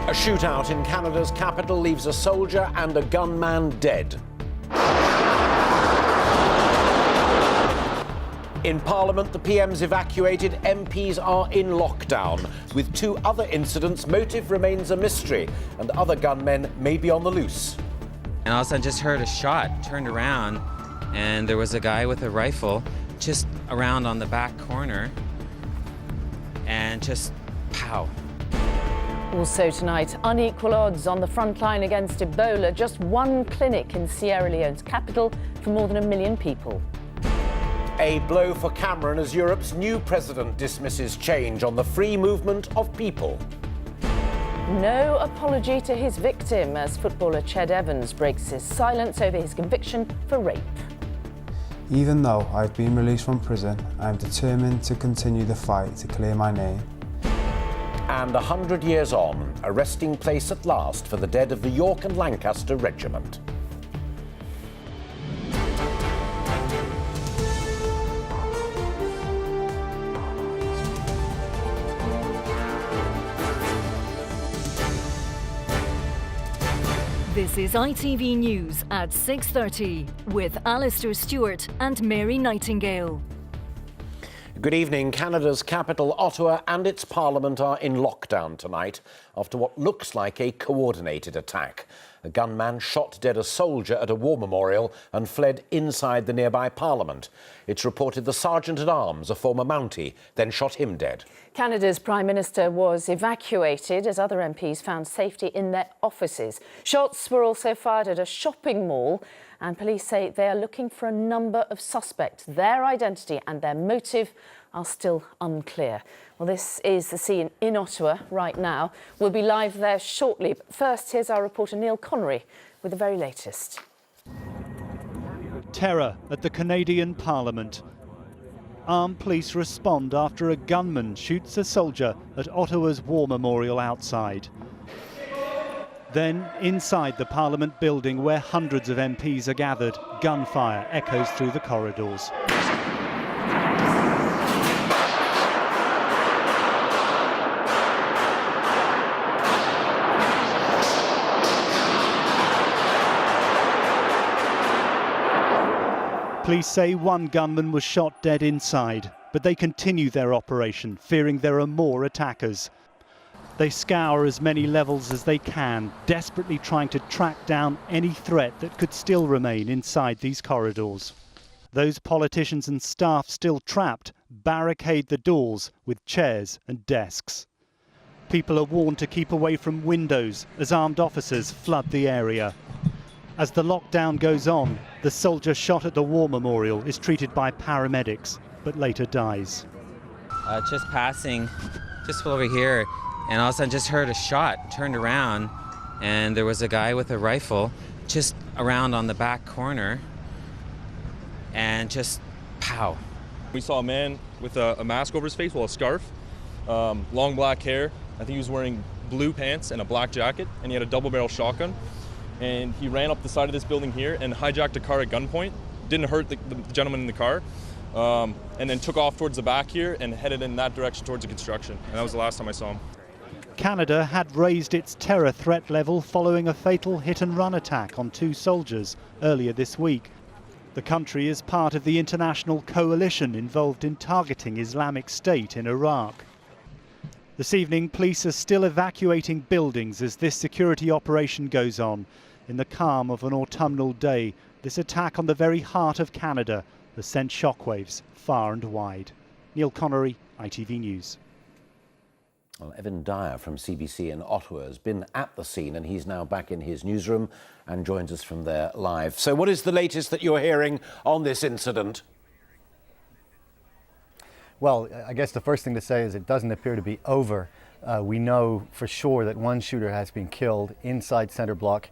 A shootout in Canada's capital leaves a soldier and a gunman dead. In Parliament, the PM's evacuated, MPs are in lockdown. With two other incidents, motive remains a mystery, and other gunmen may be on the loose. And all of a sudden just heard a shot, turned around, and there was a guy with a rifle just around on the back corner, and just pow. Also tonight, unequal odds on the front line against Ebola. Just one clinic in Sierra Leone's capital for more than 1 million people. A blow for Cameron as Europe's new president dismisses change on the free movement of people. No apology to his victim as footballer Ched Evans breaks his silence over his conviction for rape. Even though I've been released from prison, I'm determined to continue the fight to clear my name. And 100 years on, a resting place at last for the dead of the York and Lancaster Regiment. This is ITV News at 6:30 with Alistair Stewart and Mary Nightingale. Good evening. Canada's capital, Ottawa, and its parliament are in lockdown tonight after what looks like a coordinated attack. A gunman shot dead a soldier at a war memorial and fled inside the nearby parliament. It's reported the sergeant-at-arms, a former Mountie, then shot him dead. Canada's Prime Minister was evacuated as other MPs found safety in their offices. Shots were also fired at a shopping mall, and police say they are looking for a number of suspects. Their identity and their motive are still unclear. Well, this is the scene in Ottawa right now. We'll be live there shortly. But first, here's our reporter Neil Connery with the very latest. Terror at the Canadian Parliament. Armed police respond after a gunman shoots a soldier at Ottawa's war memorial outside. Then, inside the Parliament building where hundreds of MPs are gathered, gunfire echoes through the corridors. Police say one gunman was shot dead inside, but they continue their operation, fearing there are more attackers. They scour as many levels as they can, desperately trying to track down any threat that could still remain inside these corridors. Those politicians and staff still trapped barricade the doors with chairs and desks. People are warned to keep away from windows as armed officers flood the area. As the lockdown goes on, the soldier shot at the war memorial is treated by paramedics, but later dies. Just passing, just over here, and all of a sudden just heard a shot, turned around, and there was a guy with a rifle just around on the back corner, and just pow. We saw a man with a mask over his face, well, a scarf, long black hair. I think he was wearing blue pants and a black jacket, and he had a double-barrel shotgun. And he ran up the side of this building here and hijacked a car at gunpoint. Didn't hurt the gentleman in the car, and then took off towards the back here and headed in that direction towards the construction. And that was the last time I saw him. Canada had raised its terror threat level following a fatal hit-and-run attack on two soldiers earlier this week. The country is part of the international coalition involved in targeting Islamic State in Iraq. This evening, police are still evacuating buildings as this security operation goes on. In the calm of an autumnal day, this attack on the very heart of Canada has sent shockwaves far and wide. Neil Connery, ITV News. Well, Evan Dyer from CBC in Ottawa has been at the scene, and he's now back in his newsroom and joins us from there live. So what is the latest that you're hearing on this incident? Well, I guess the first thing to say is it doesn't appear to be over. We know for sure that one shooter has been killed inside Centre Block.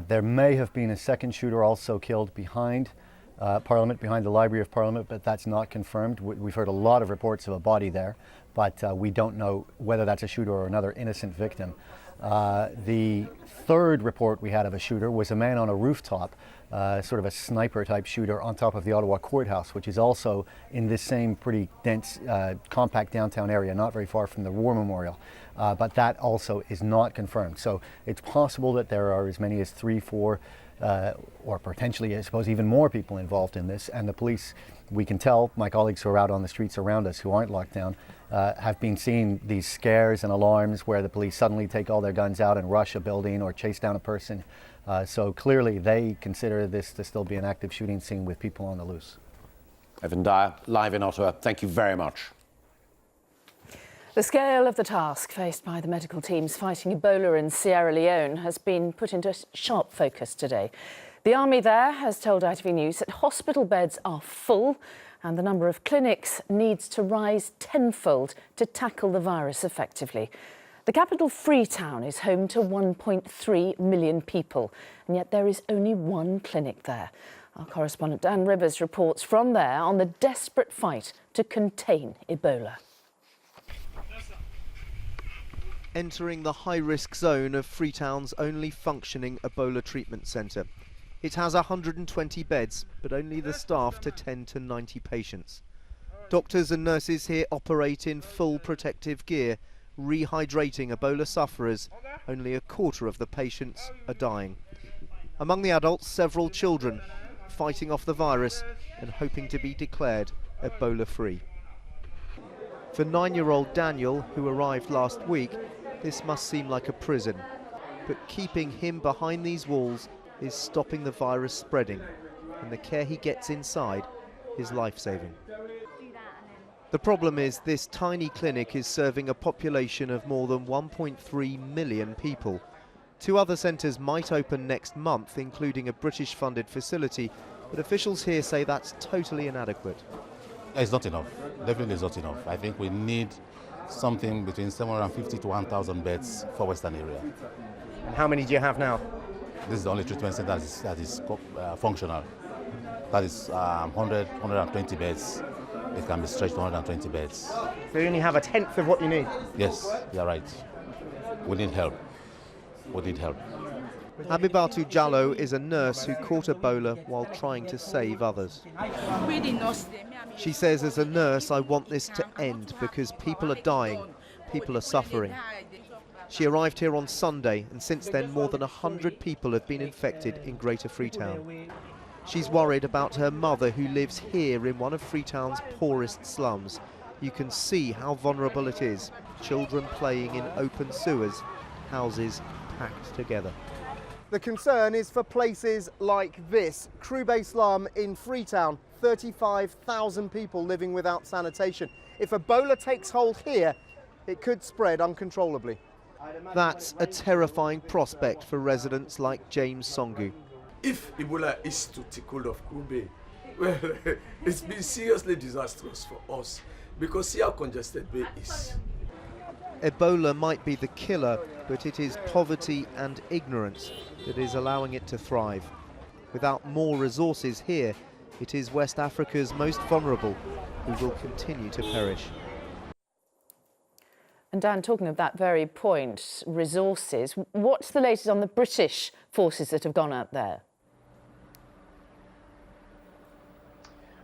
There may have been a second shooter also killed behind Parliament, behind the Library of Parliament, but that's not confirmed. We've heard a lot of reports of a body there, but we don't know whether that's a shooter or another innocent victim. The third report we had of a shooter was a man on a rooftop, sort of a sniper type shooter on top of the Ottawa Courthouse, which is also in this same pretty dense, compact downtown area, not very far from the War Memorial. but that also is not confirmed. So it's possible that there are as many as 3, 4, or potentially, I suppose, even more people involved in this. And the police, we can tell, my colleagues who are out on the streets around us who aren't locked down, have been seeing these scares and alarms where the police suddenly take all their guns out and rush a building or chase down a person. So clearly they consider this to still be an active shooting scene with people on the loose. Evan Dyer, live in Ottawa. Thank you very much. The scale of the task faced by the medical teams fighting Ebola in Sierra Leone has been put into sharp focus today. The army there has told ITV News that hospital beds are full and the number of clinics needs to rise tenfold to tackle the virus effectively. The capital, Freetown, is home to 1.3 million people, and yet there is only one clinic there. Our correspondent Dan Rivers reports from there on the desperate fight to contain Ebola. Entering the high-risk zone of Freetown's only functioning Ebola treatment centre. It has 120 beds, but only the staff to tend to 90 patients. Doctors and nurses here operate in full protective gear, rehydrating Ebola sufferers. Only a quarter of the patients are dying. Among the adults, several children, fighting off the virus and hoping to be declared Ebola-free. For 9-year-old Daniel, who arrived last week, this must seem like a prison. But keeping him behind these walls is stopping the virus spreading, and the care he gets inside is life-saving. The problem is this tiny clinic is serving a population of more than 1.3 million people. 2 other centres might open next month, including a British-funded facility, but officials here say that's totally inadequate. It's not enough. Definitely it's not enough. I think we need something between 750 to 1,000 beds for Western area. And how many do you have now? This is the only treatment center that is functional. That is 120 beds. It can be stretched to 120 beds. So you only have a tenth of what you need? Yes, you're right. We need help. We need help. Abibatu Jallo is a nurse who caught Ebola while trying to save others. She says, as a nurse, I want this to end because people are dying, people are suffering. She arrived here on Sunday, and since then more than 100 people have been infected in Greater Freetown. She's worried about her mother, who lives here in one of Freetown's poorest slums. You can see how vulnerable it is. Children playing in open sewers, houses packed together. The concern is for places like this, Crew Bay slum in Freetown, 35,000 people living without sanitation. If Ebola takes hold here, it could spread uncontrollably. That's a terrifying prospect for residents like James Songu. If Ebola is to take hold of Crew Bay, well, it's been seriously disastrous for us because see how congested Bay is. Ebola might be the killer, but it is poverty and ignorance that is allowing it to thrive. Without more resources here, it is West Africa's most vulnerable who will continue to perish. And Dan, talking of that very point, resources, what's the latest on the British forces that have gone out there?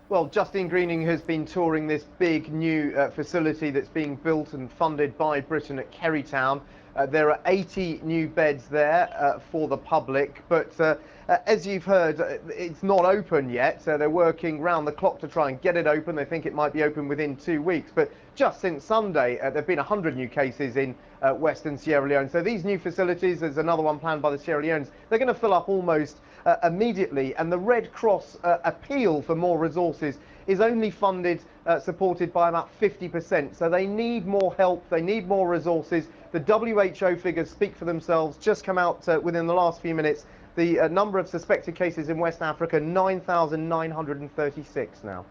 Well, Justine Greening has been touring this big new facility that's being built and funded by Britain at Kerrytown. There are 80 new beds there for the public, but as you've heard, it's not open yet. They're working round the clock to try and get it open. They think it might be open within 2 weeks, but just since Sunday, there have been 100 new cases in Western Sierra Leone. So these new facilities, there's another one planned by the Sierra Leones, they're going to fill up almost immediately, and the Red Cross appeal for more resources is only funded, supported by about 50%. So they need more help, they need more resources. The WHO figures speak for themselves, just come out within the last few minutes. The number of suspected cases in West Africa, 9,936 now.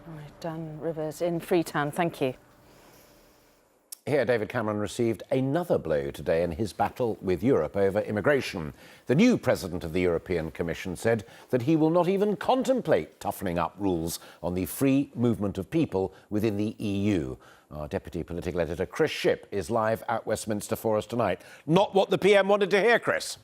All right, Dan Rivers in Freetown, thank you. Here, David Cameron received another blow today in his battle with Europe over immigration. The new president of the European Commission said that he will not even contemplate toughening up rules on the free movement of people within the EU. Our deputy political editor, Chris Shipp, is live at Westminster for us tonight. Not what the PM wanted to hear, Chris.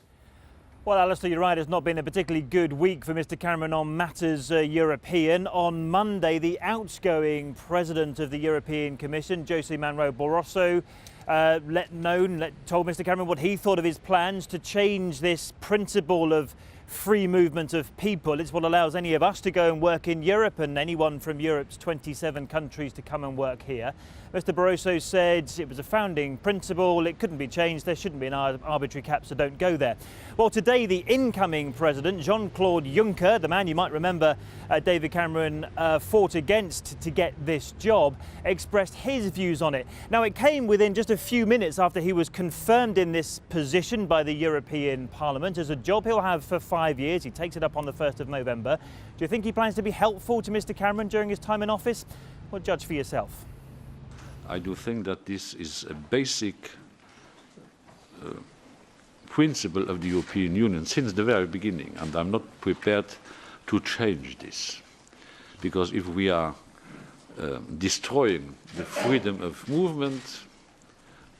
Well, Alistair, you're right. It's not been a particularly good week for Mr Cameron on matters European. On Monday, the outgoing president of the European Commission, José Manuel Barroso, told Mr Cameron what he thought of his plans to change this principle of free movement of people. It's what allows any of us to go and work in Europe and anyone from Europe's 27 countries to come and work here. Mr Barroso said it was a founding principle, it couldn't be changed, there shouldn't be an arbitrary cap, so don't go there. Well, today the incoming president, Jean-Claude Juncker, the man you might remember David Cameron fought against to get this job, expressed his views on it. Now, it came within just a few minutes after he was confirmed in this position by the European Parliament as a job he'll have for 5 years. He takes it up on the 1st of November. Do you think he plans to be helpful to Mr Cameron during his time in office? Well, judge for yourself. I do think that this is a basic principle of the European Union since the very beginning, and I'm not prepared to change this. Because if we are destroying the freedom of movement,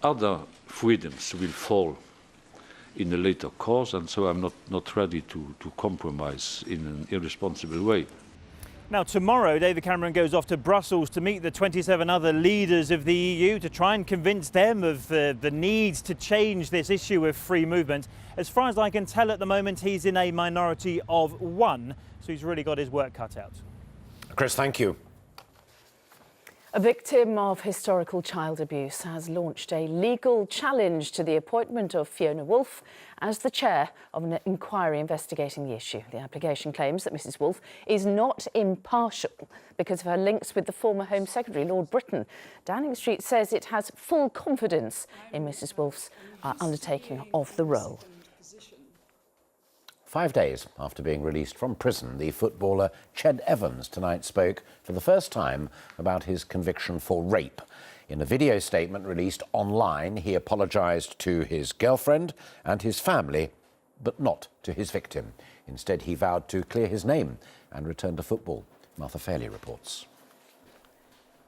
other freedoms will fall in a later course, and so I'm not ready to compromise in an irresponsible way. Now, tomorrow, David Cameron goes off to Brussels to meet the 27 other leaders of the EU to try and convince them of the needs to change this issue of free movement. As far as I can tell at the moment, he's in a minority of one, so he's really got his work cut out. Chris, thank you. A victim of historical child abuse has launched a legal challenge to the appointment of Fiona Woolf as the chair of an inquiry investigating the issue. The application claims that Mrs Woolf is not impartial because of her links with the former Home Secretary, Lord Britton. Downing Street says it has full confidence in Mrs Woolf's undertaking of the role. 5 days after being released from prison, the footballer Ched Evans tonight spoke for the first time about his conviction for rape. In a video statement released online, he apologised to his girlfriend and his family, but not to his victim. Instead, he vowed to clear his name and return to football. Martha Fairley reports.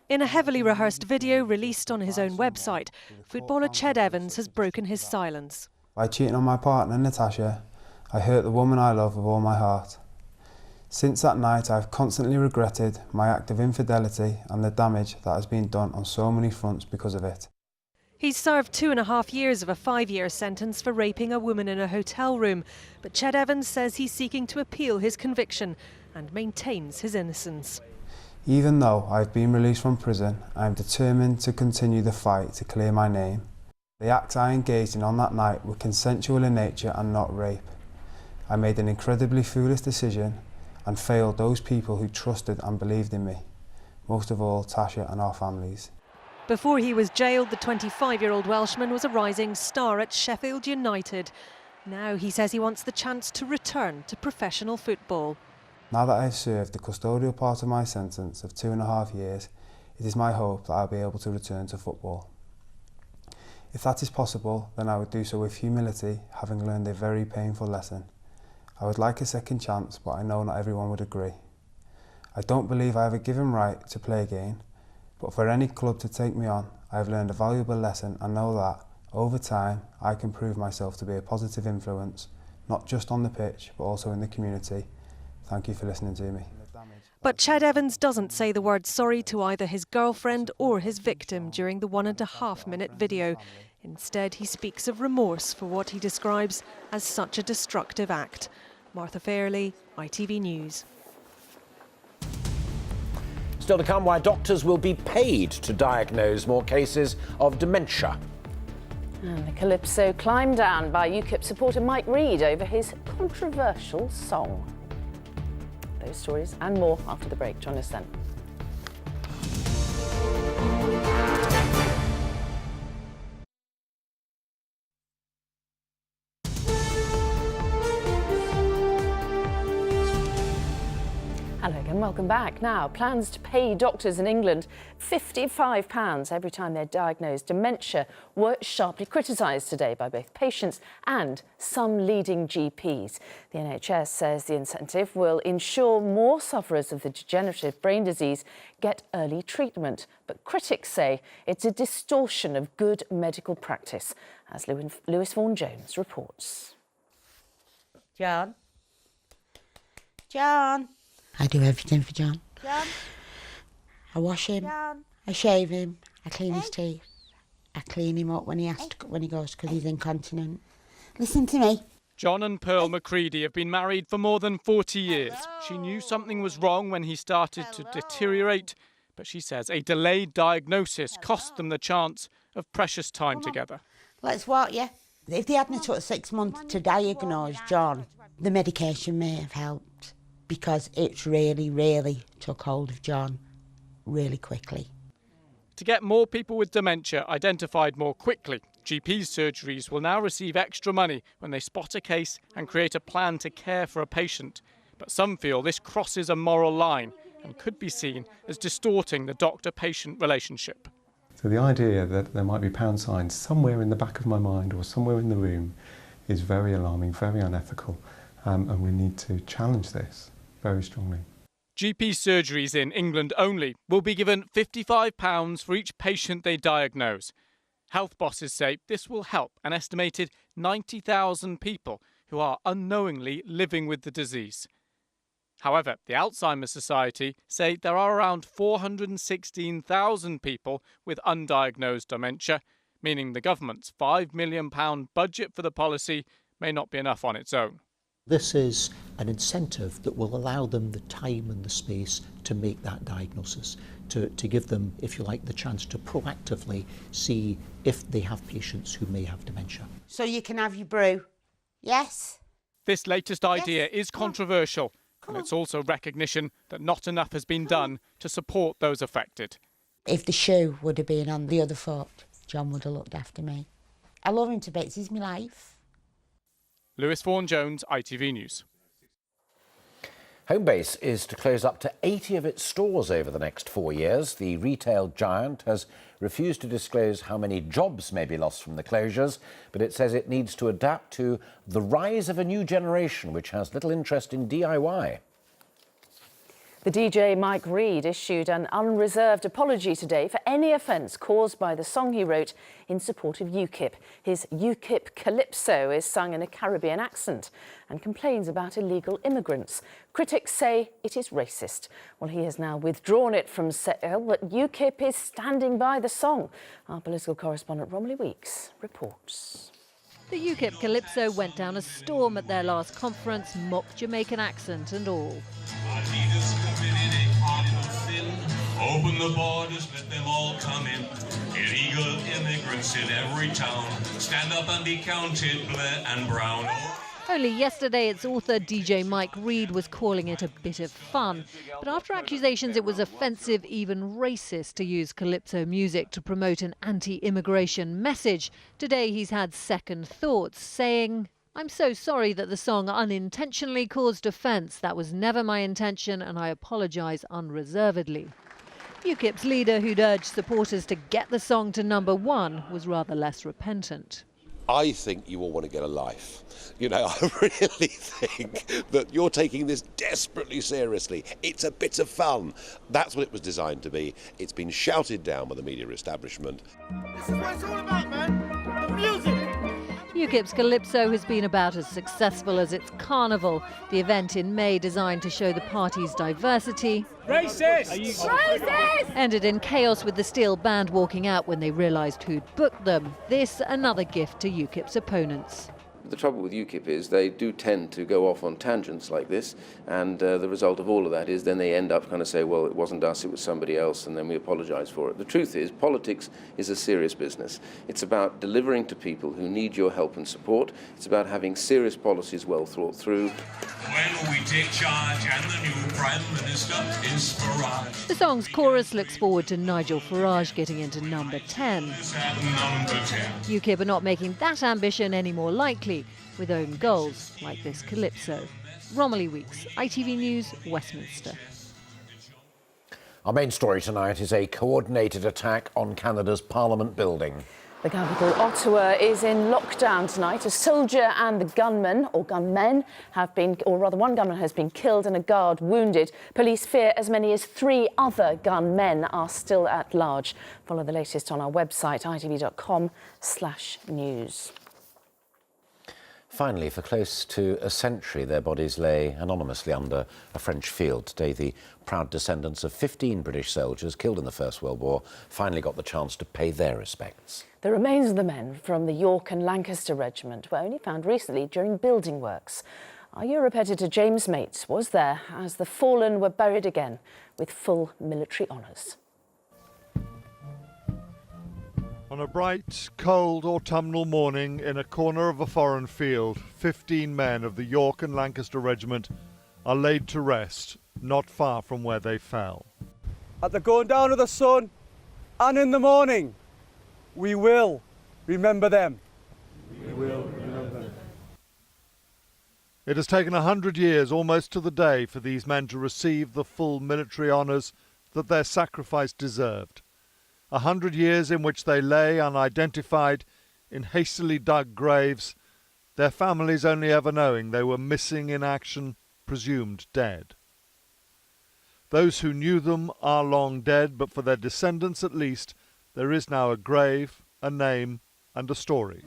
In a heavily rehearsed video released on his own website, footballer Ched Evans has broken his silence. By cheating on my partner, Natasha, I hurt the woman I love with all my heart. Since that night, I've constantly regretted my act of infidelity and the damage that has been done on so many fronts because of it. He's served 2.5 years of a 5-year sentence for raping a woman in a hotel room, but Ched Evans says he's seeking to appeal his conviction and maintains his innocence. Even though I've been released from prison, I'm determined to continue the fight to clear my name. The acts I engaged in on that night were consensual in nature and not rape. I made an incredibly foolish decision and failed those people who trusted and believed in me, most of all Tasha and our families. Before he was jailed, the 25-year-old Welshman was a rising star at Sheffield United. Now he says he wants the chance to return to professional football. Now that I've served the custodial part of my sentence of 2.5 years, it is my hope that I'll be able to return to football. If that is possible, then I would do so with humility, having learned a very painful lesson. I would like a second chance, but I know not everyone would agree. I don't believe I have a given right to play again, but for any club to take me on, I have learned a valuable lesson and know that, over time, I can prove myself to be a positive influence, not just on the pitch, but also in the community. Thank you for listening to me. But Ched Evans doesn't say the word sorry to either his girlfriend or his victim during the 1.5-minute video. Instead, he speaks of remorse for what he describes as such a destructive act. Martha Fairley, ITV News. Still to come, why doctors will be paid to diagnose more cases of dementia. And the Calypso climb down by UKIP supporter Mike Reid over his controversial song. Those stories and more after the break. Join us then. Hello again, welcome back. Now, plans to pay doctors in England £55 every time they're diagnosed dementia were sharply criticised today by both patients and some leading GPs. The NHS says the incentive will ensure more sufferers of the degenerative brain disease get early treatment. But critics say it's a distortion of good medical practice, as Lewis Vaughan-Jones reports. John? I do everything for John. John? I wash him, John? I shave him, I clean his teeth, I clean him up when he goes because he's incontinent. Listen to me. John and Pearl McCready have been married for more than 40 years. She knew something was wrong when he started to deteriorate, but she says a delayed diagnosis cost them the chance of precious time together. Let's walk, yeah. If they hadn't took 6 months to diagnose John, the medication may have helped because it's really took hold of John really quickly. To get more people with dementia identified more quickly, GP surgeries will now receive extra money when they spot a case and create a plan to care for a patient. But some feel this crosses a moral line and could be seen as distorting the doctor-patient relationship. So the idea that there might be pound signs somewhere in the back of my mind or somewhere in the room is very alarming, very unethical, and we need to challenge this very strongly. GP surgeries in England only will be given £55 for each patient they diagnose. Health bosses say this will help an estimated 90,000 people who are unknowingly living with the disease. However, the Alzheimer's Society say there are around 416,000 people with undiagnosed dementia, meaning the government's £5 million budget for the policy may not be enough on its own. This is an incentive that will allow them the time and the space to make that diagnosis, to give them, if you like, the chance to proactively see if they have patients who may have dementia. So you can have your brew, yes? This latest idea is controversial, and it's also recognition that not enough has been done to support those affected. If the shoe would have been on the other foot, John would have looked after me. I love him to bits, he's my life. Lewis Vaughan-Jones, ITV News. Homebase is to close up to 80 of its stores over the next 4 years. The retail giant has refused to disclose how many jobs may be lost from the closures, but it says it needs to adapt to the rise of a new generation which has little interest in DIY. The DJ Mike Reid issued an unreserved apology today for any offence caused by the song he wrote in support of UKIP. His UKIP Calypso is sung in a Caribbean accent and complains about illegal immigrants. Critics say it is racist. Well, he has now withdrawn it from sale, but UKIP is standing by the song. Our political correspondent Romilly Weeks reports. The UKIP Calypso went down a storm at their last conference, mock Jamaican accent and all. Open the borders, let them all come in. Illegal immigrants in every town. Stand up and be counted, black and brown. Only yesterday, its author, DJ Mike Reid, was calling it a bit of fun. But after accusations it was offensive, even racist, to use calypso music to promote an anti-immigration message, today he's had second thoughts, saying, "I'm so sorry that the song unintentionally caused offence. That was never my intention, and I apologise unreservedly." UKIP's leader, who'd urged supporters to get the song to #1, was rather less repentant. I think you all want to get a life. You know, I really think that you're taking this desperately seriously. It's a bit of fun. That's what it was designed to be. It's been shouted down by the media establishment. This is what it's all about, man. Music. UKIP's Calypso has been about as successful as its carnival, the event in May designed to show the party's diversity. Racist! Racist! Ended in chaos with the Steel Band walking out when they realised who'd booked them. This, another gift to UKIP's opponents. The trouble with UKIP is they do tend to go off on tangents like this, and the result of all of that is then they end up kind of say, well, it wasn't us, it was somebody else, and then we apologise for it. The truth is, politics is a serious business. It's about delivering to people who need your help and support. It's about having serious policies well thought through. When we take charge and the new Prime Minister is Farage. The song's chorus looks forward to Nigel Farage getting into number 10. UKIP are not making that ambition any more likely, with own goals like this Calypso. Romilly Weeks, ITV News, Westminster. Our main story tonight is a coordinated attack on Canada's Parliament building. The capital, Ottawa, is in lockdown tonight. A soldier and the gunman, or gunmen, have been, or rather one gunman has been killed and a guard wounded. Police fear as many as 3 other gunmen are still at large. Follow the latest on our website, itv.com/news. Finally, for close to a century, their bodies lay anonymously under a French field. Today, the proud descendants of 15 British soldiers killed in the First World War finally got the chance to pay their respects. The remains of the men from the York and Lancaster Regiment were only found recently during building works. Our Europe editor James Mates was there as the fallen were buried again with full military honours. On a bright, cold autumnal morning in a corner of a foreign field, 15 men of the York and Lancaster Regiment are laid to rest, not far from where they fell. At the going down of the sun and in the morning, we will remember them. We will remember them. It has taken 100 years, almost to the day, for these men to receive the full military honours that their sacrifice deserved. 100 years in which they lay unidentified in hastily dug graves, their families only ever knowing they were missing in action, presumed dead. Those who knew them are long dead, but for their descendants at least, there is now a grave, a name, and a story.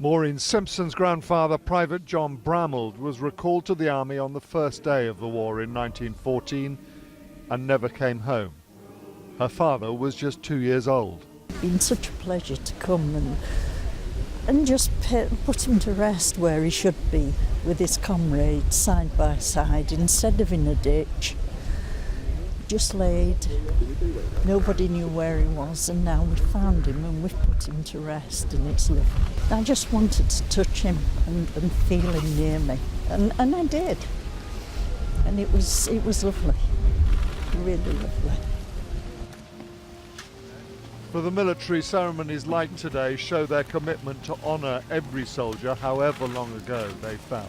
Maureen Simpson's grandfather, Private John Brammeld, was recalled to the army on the first day of the war in 1914 and never came home. Her father was just 2 years old. It's been such a pleasure to come and just put him to rest where he should be, with his comrades side by side instead of in a ditch. Just laid. Nobody knew where he was, and now we've found him and we've put him to rest, and it's lovely. I just wanted to touch him and feel him near me, and I did. And it was lovely, really lovely. For the military, ceremonies like today show their commitment to honour every soldier, however long ago they fell.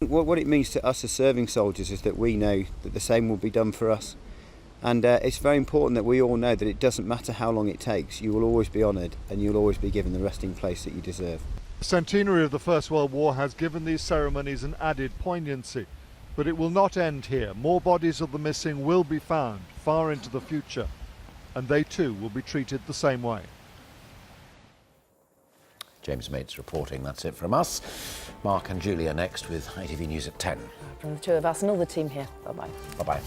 What it means to us as serving soldiers is that we know that the same will be done for us. And it's very important that we all know that it doesn't matter how long it takes, you will always be honoured and you'll always be given the resting place that you deserve. The centenary of the First World War has given these ceremonies an added poignancy, but it will not end here. More bodies of the missing will be found far into the future, and they too will be treated the same way. James Mates reporting. That's it from us. Mark and Julia next with ITV News at 10. From the two of us and all the team here. Bye-bye. Bye-bye.